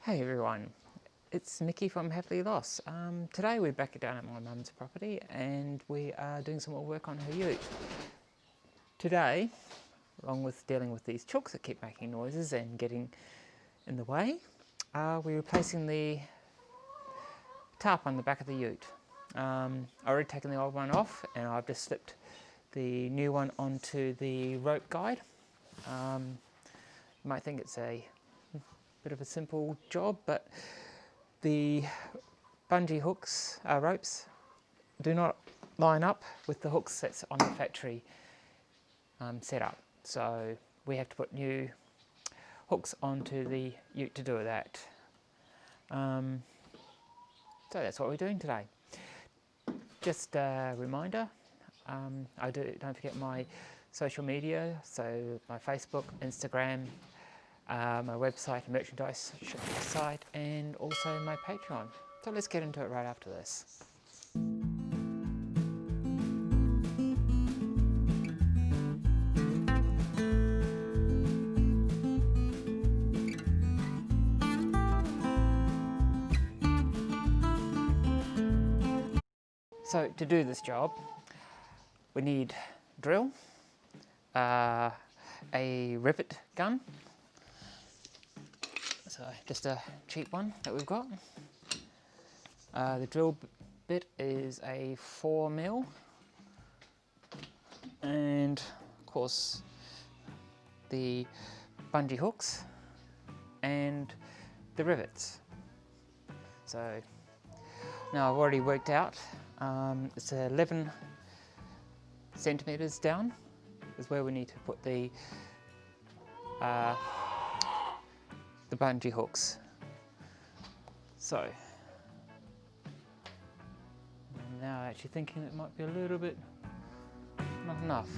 Hey everyone, it's Nikki from Happily Lost. Today we're back down at my mum's property and we are doing some more work on her ute. Today, along with dealing with these chooks that keep making noises and getting in the way, we're replacing the tarp on the back of the ute. I've already taken the old one off and I've just slipped the new one onto the rope guide. You might think it's a bit of a simple job, but the bungee hooks, ropes, do not line up with the hooks that's on the factory setup. So we have to put new hooks onto the ute to do that. So that's what we're doing today. Just a reminder, don't forget my social media, so my Facebook, Instagram, my website, merchandise site, and also my Patreon. So let's get into it right after this. So to do this job, we need drill, a rivet gun, so just a cheap one that we've got. The drill bit is a 4mm, and of course the bungee hooks and the rivets. So now I've already worked out, it's 11 centimeters down is where we need to put the bungee hooks. So now actually thinking it might be a little bit not enough.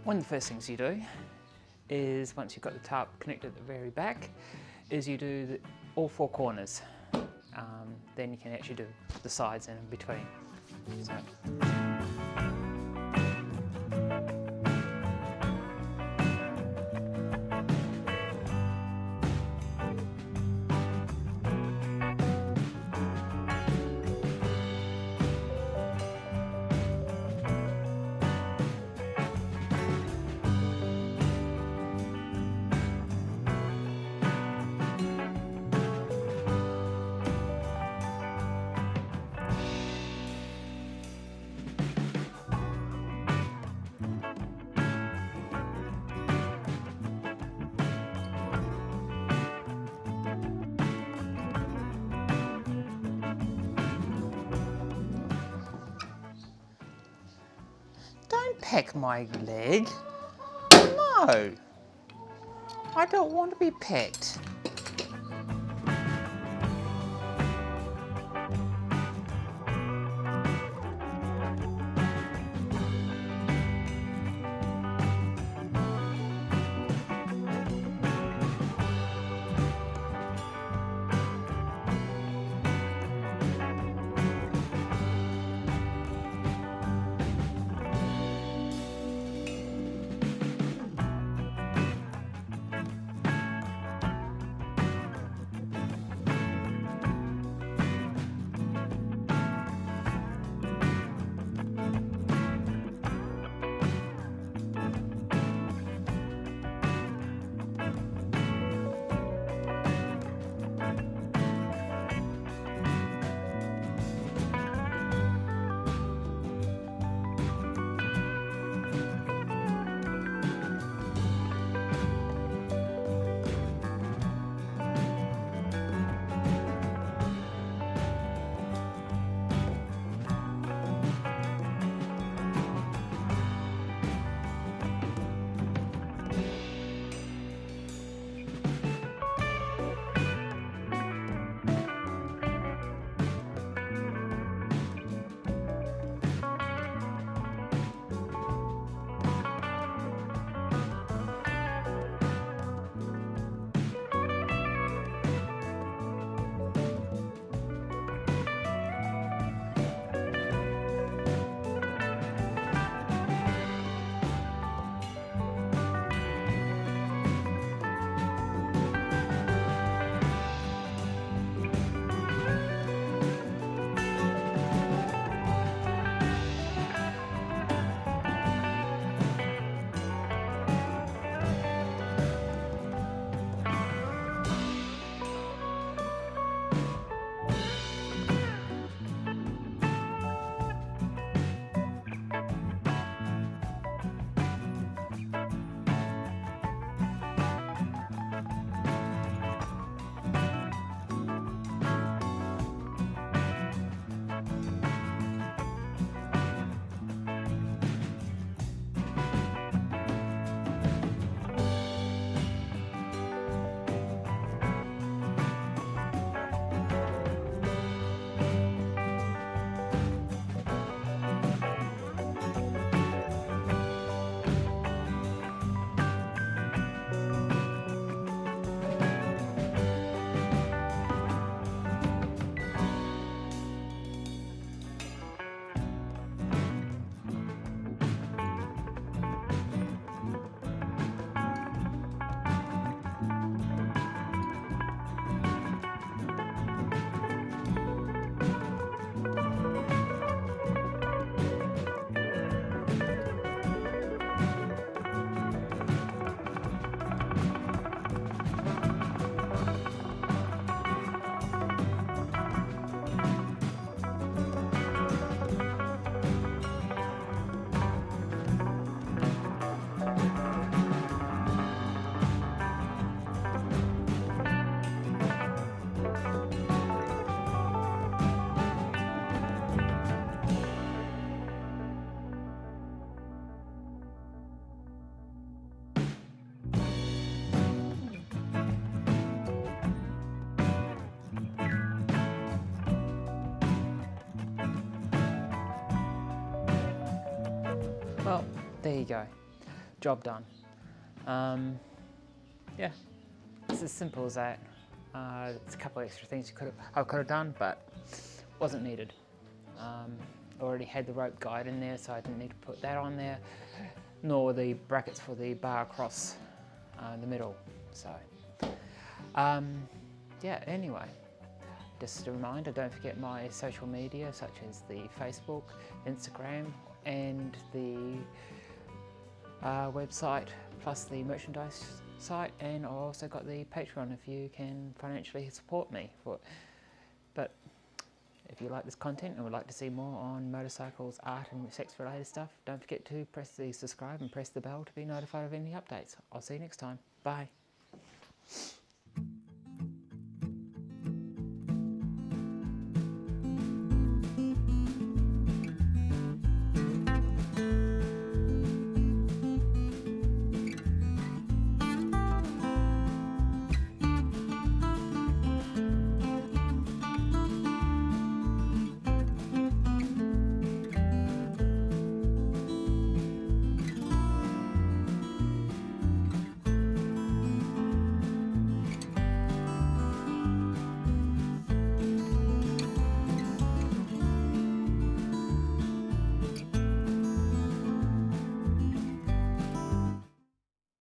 One of the first things you do is, once you've got the tarp connected at the very back, is you do all four corners. Then you can actually do the sides and in between. So. peck my leg. No, I don't want to be pecked. Well, there you go. Job done. Yeah, it's as simple as that. It's a couple of extra things I could have done, but wasn't needed. Already had the rope guide in there, so I didn't need to put that on there, nor the brackets for the bar across the middle. So, yeah, anyway, just a reminder, don't forget my social media, such as the Facebook, Instagram, and the website, plus the merchandise site, and I've also got the Patreon if you can financially support me. But if you like this content and would like to see more on motorcycles, art and sex related stuff, don't forget to press the subscribe and press the bell to be notified of any updates. I'll see you next time. Bye.